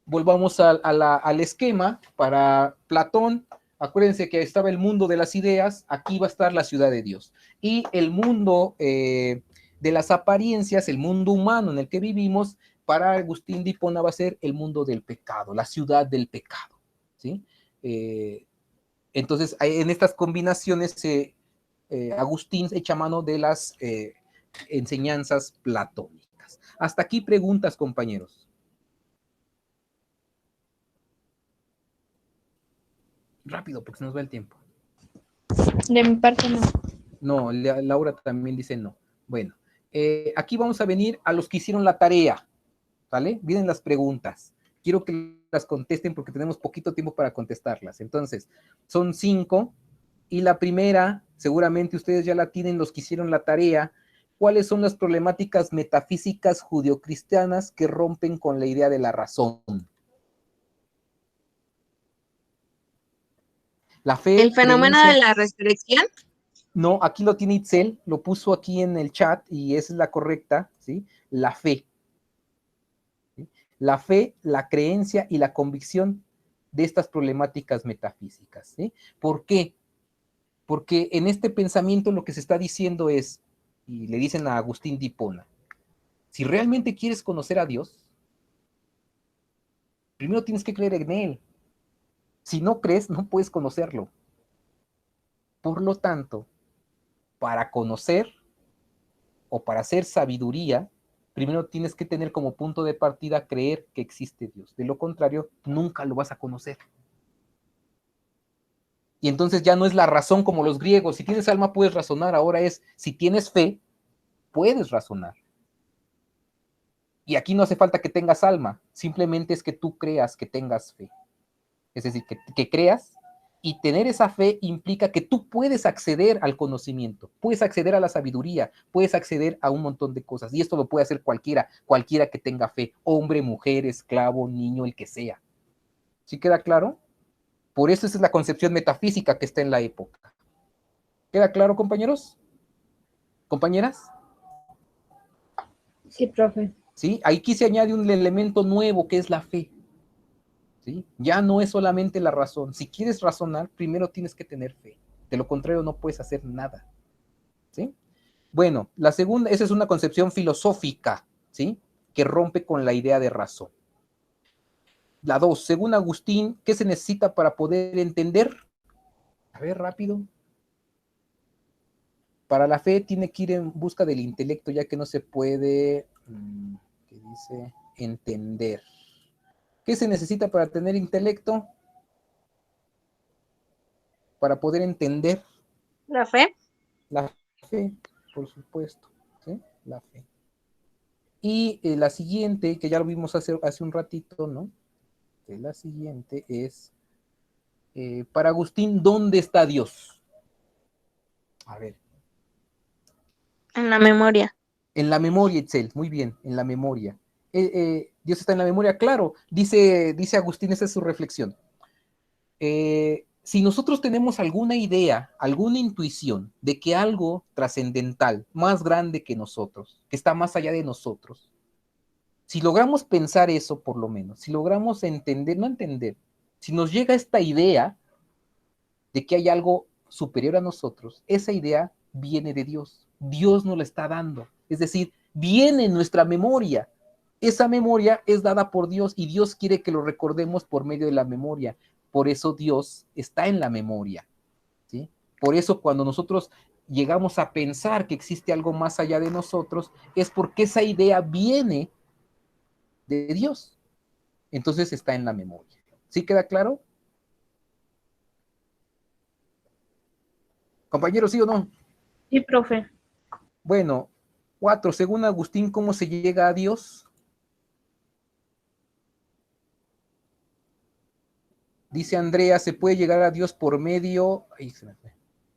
volvamos al esquema. Para Platón, acuérdense que estaba el mundo de las ideas, aquí va a estar la ciudad de Dios. Y el mundo de las apariencias, el mundo humano en el que vivimos, para Agustín de Hipona va a ser el mundo del pecado, la ciudad del pecado, ¿sí? Entonces, en estas combinaciones, Agustín echa mano de las enseñanzas platónicas. Hasta aquí preguntas, compañeros. Rápido, porque se nos va el tiempo. De mi parte no. No, Laura también dice no. Bueno, aquí vamos a venir a los que hicieron la tarea, ¿vale? Vienen las preguntas. Quiero que las contesten porque tenemos poquito tiempo para contestarlas. Entonces, son 5 y la primera, seguramente ustedes ya la tienen los que hicieron la tarea. ¿Cuáles son las problemáticas metafísicas judeocristianas que rompen con la idea de la razón? La fe, El fenómeno creencia, de la resurrección. no, aquí lo tiene Itzel, lo puso aquí en el chat y esa es la correcta, ¿sí? La fe. ¿Sí? La fe, la creencia y la convicción de estas problemáticas metafísicas, ¿sí? ¿Por qué? Porque en este pensamiento lo que se está diciendo es, y le dicen a Agustín de Hipona, si realmente quieres conocer a Dios, primero tienes que creer en Él. Si no crees, no puedes conocerlo. Por lo tanto, para conocer o para hacer sabiduría, primero tienes que tener como punto de partida creer que existe Dios. De lo contrario, nunca lo vas a conocer. Y entonces ya no es la razón como los griegos. Si tienes alma, puedes razonar. Ahora es, si tienes fe, puedes razonar. Y aquí no hace falta que tengas alma. Simplemente es que tú creas que tengas fe. Es decir, que creas. Y tener esa fe implica que tú puedes acceder al conocimiento, puedes acceder a la sabiduría, puedes acceder a un montón de cosas. Y esto lo puede hacer cualquiera que tenga fe, hombre, mujer, esclavo, niño, el que sea. ¿Sí queda claro? Por eso esa es la concepción metafísica que está en la época. ¿Queda claro, compañeros? ¿Compañeras? Sí, profe. ¿Sí? Aquí se añade un elemento nuevo que es la fe. ¿Sí? Ya no es solamente la razón. Si quieres razonar, primero tienes que tener fe. De lo contrario, no puedes hacer nada. ¿Sí? Bueno, la segunda, esa es una concepción filosófica, ¿sí? Que rompe con la idea de razón. La 2, según Agustín, ¿qué se necesita para poder entender? A ver, rápido. Para la fe tiene que ir en busca del intelecto, ya que no se puede, ¿qué dice? Entender. ¿Qué se necesita para tener intelecto? Para poder entender. ¿La fe? La fe, por supuesto, ¿sí? La fe. Y la siguiente, que ya lo vimos hace un ratito, ¿no? Que la siguiente es, para Agustín, ¿dónde está Dios? A ver. En la memoria. En la memoria, Itzel, muy bien, en la memoria. Dios está en la memoria, claro, dice Agustín, esa es su reflexión. Si nosotros tenemos alguna idea, alguna intuición de que algo trascendental, más grande que nosotros, que está más allá de nosotros, si logramos pensar eso por lo menos, si logramos entender, no entender, si nos llega esta idea de que hay algo superior a nosotros, esa idea viene de Dios. Dios nos la está dando. Es decir, viene en nuestra memoria. Esa memoria es dada por Dios y Dios quiere que lo recordemos por medio de la memoria. Por eso Dios está en la memoria, ¿sí? Por eso cuando nosotros llegamos a pensar que existe algo más allá de nosotros, es porque esa idea viene de Dios. Entonces está en la memoria. ¿Sí queda claro? Compañeros, ¿sí o no? Sí, profe. Bueno, 4, según Agustín, ¿cómo se llega a Dios? Dice Andrea, se puede llegar a Dios por medio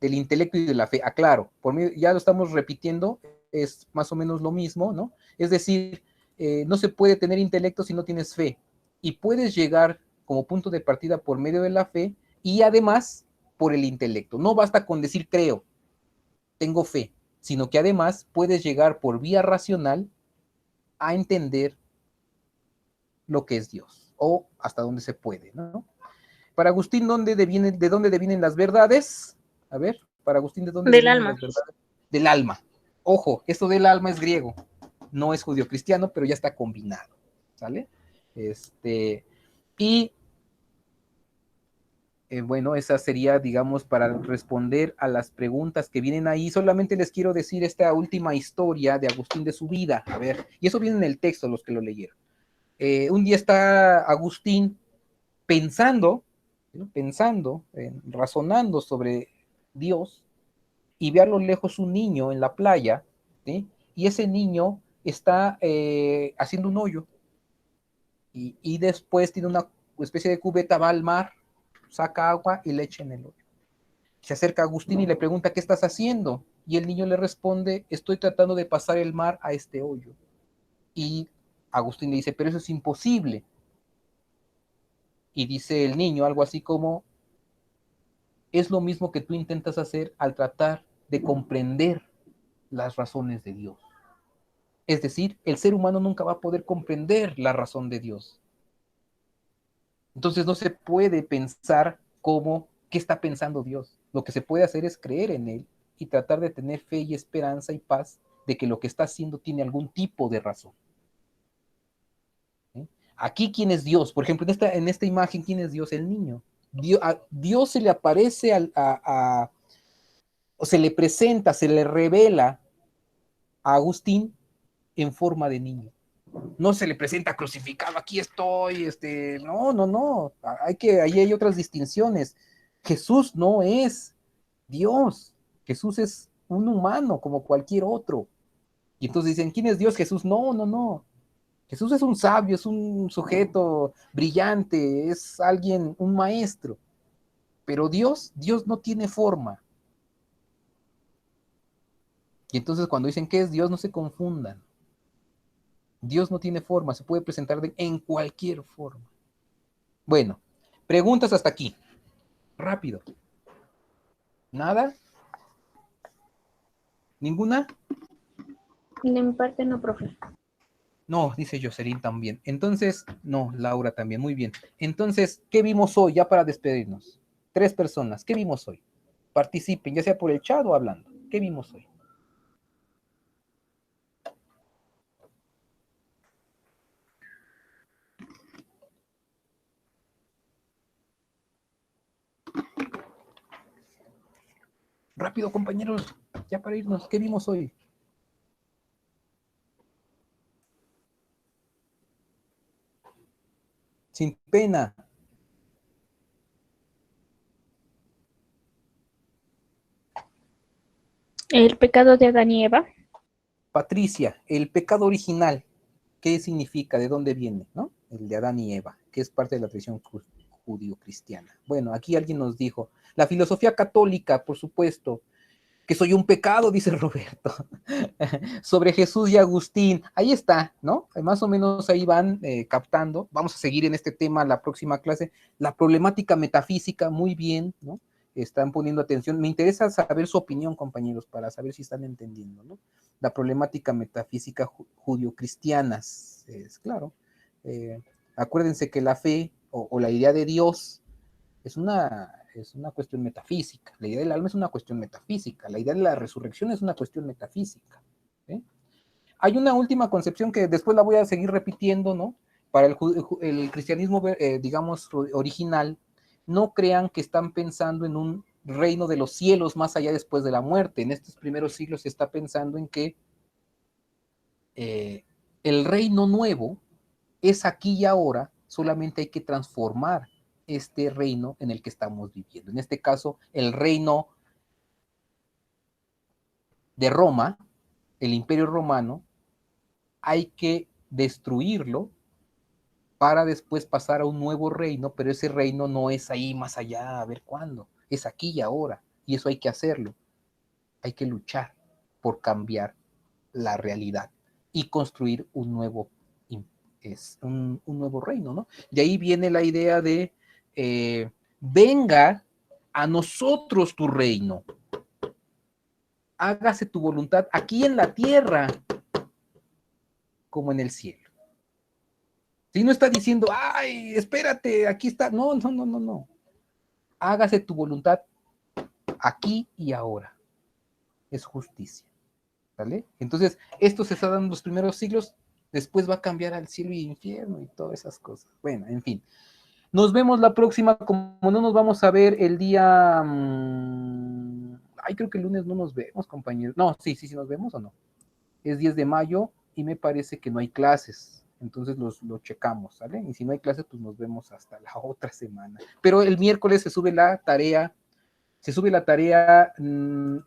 del intelecto y de la fe. Claro, por medio, ya lo estamos repitiendo, es más o menos lo mismo, ¿no? Es decir, no se puede tener intelecto si no tienes fe. Y puedes llegar como punto de partida por medio de la fe y además por el intelecto. No basta con decir creo, tengo fe, sino que además puedes llegar por vía racional a entender lo que es Dios o hasta dónde se puede, ¿no? Para Agustín, ¿de dónde devienen las verdades? A ver, para Agustín, ¿de dónde Del devienen alma. las verdades? Del alma. Ojo, esto del alma es griego, no es judío-cristiano, pero ya está combinado, ¿sale? Y bueno, esa sería, digamos, para responder a las preguntas que vienen ahí. Solamente les quiero decir esta última historia de Agustín de su vida. A ver, y eso viene en el texto, los que lo leyeron. Un día está Agustín pensando, ¿no? Razonando sobre Dios, y ve a lo lejos un niño en la playa, ¿sí? Y ese niño está haciendo un hoyo, y después tiene una especie de cubeta, va al mar, saca agua y le echa en el hoyo. Se acerca a Agustín y le pregunta, ¿qué estás haciendo? Y el niño le responde, estoy tratando de pasar el mar a este hoyo. Y Agustín le dice, pero eso es imposible. Y dice el niño algo así como, es lo mismo que tú intentas hacer al tratar de comprender las razones de Dios. Es decir, el ser humano nunca va a poder comprender la razón de Dios. Entonces no se puede pensar como qué está pensando Dios. Lo que se puede hacer es creer en Él y tratar de tener fe y esperanza y paz de que lo que está haciendo tiene algún tipo de razón. ¿Sí? Aquí, ¿quién es Dios? Por ejemplo, en esta imagen, ¿quién es Dios? El niño. Dios se le aparece o se le presenta, se le revela a Agustín en forma de niño. No se le presenta crucificado, aquí estoy, no, ahí hay otras distinciones. Jesús no es Dios, Jesús es un humano como cualquier otro. Y entonces dicen, ¿quién es Dios? Jesús, no. Jesús es un sabio, es un sujeto brillante, es alguien, un maestro. Pero Dios no tiene forma. Y entonces cuando dicen que es Dios, no se confundan. Dios no tiene forma, se puede presentar en cualquier forma. Bueno, preguntas hasta aquí. Rápido. ¿Nada? ¿Ninguna? De mi parte no, profe. No, dice Jocelyn también. Entonces, no, Laura también, muy bien. Entonces, ¿qué vimos hoy ya para despedirnos? 3 personas, ¿qué vimos hoy? Participen, ya sea por el chat o hablando. ¿Qué vimos hoy? Rápido, compañeros, ya para irnos, ¿qué vimos hoy? Sin pena. El pecado de Adán y Eva. Patricia, el pecado original, ¿qué significa? ¿De dónde viene? ¿No? El de Adán y Eva, que es parte de la tradición judío-cristiana. Bueno, aquí alguien nos dijo, la filosofía católica, por supuesto, que soy un pecado, dice Roberto, sobre Jesús y Agustín. Ahí está, ¿no? Más o menos ahí van captando. Vamos a seguir en este tema la próxima clase. La problemática metafísica, muy bien, ¿no? Están poniendo atención. Me interesa saber su opinión, compañeros, para saber si están entendiendo, ¿no? La problemática metafísica judio-cristiana, es claro. Acuérdense que la fe o la idea de Dios es una cuestión metafísica. La idea del alma es una cuestión metafísica. La idea de la resurrección es una cuestión metafísica. ¿Sí? Hay una última concepción que después la voy a seguir repitiendo, ¿no? Para el cristianismo, digamos, original, no crean que están pensando en un reino de los cielos más allá después de la muerte. En estos primeros siglos se está pensando en que el reino nuevo es aquí y ahora, solamente hay que transformar este reino en el que estamos viviendo. En este caso, el reino de Roma, el imperio romano, hay que destruirlo para después pasar a un nuevo reino, pero ese reino no es ahí más allá, a ver cuándo, es aquí y ahora, y eso hay que hacerlo. Hay que luchar por cambiar la realidad y construir un nuevo es un nuevo reino, ¿no? De ahí viene la idea de venga a nosotros tu reino, hágase tu voluntad aquí en la tierra como en el cielo. Si no está diciendo, ay, espérate, aquí está, no, no, no, no, no. Hágase tu voluntad aquí y ahora. Es justicia. ¿Vale? Entonces, esto se está dando en los primeros siglos, después va a cambiar al cielo y infierno y todas esas cosas. Bueno, en fin. Nos vemos la próxima, como no nos vamos a ver el día... ay, creo que el lunes no nos vemos, compañeros. No, sí nos vemos o no. Es 10 de mayo y me parece que no hay clases. Entonces lo checamos, ¿sale? Y si no hay clases, pues nos vemos hasta la otra semana. Pero el miércoles se sube la tarea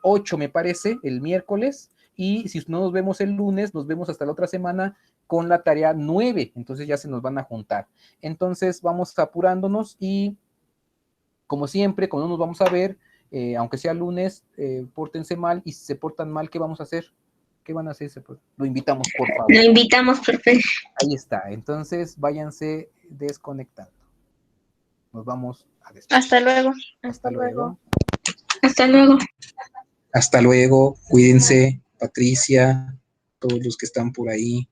8, me parece, el miércoles, y si no nos vemos el lunes, nos vemos hasta la otra semana con la tarea 9, entonces ya se nos van a juntar. Entonces vamos apurándonos y, como siempre, como no nos vamos a ver, aunque sea lunes, pórtense mal, y si se portan mal, ¿qué vamos a hacer? ¿Qué van a hacer? Lo invitamos, por favor. Lo invitamos, profe. Ahí está, entonces váyanse desconectando. Nos vamos a despedir. Hasta luego. Hasta luego. Hasta luego. Hasta luego, cuídense, Patricia, todos los que están por ahí.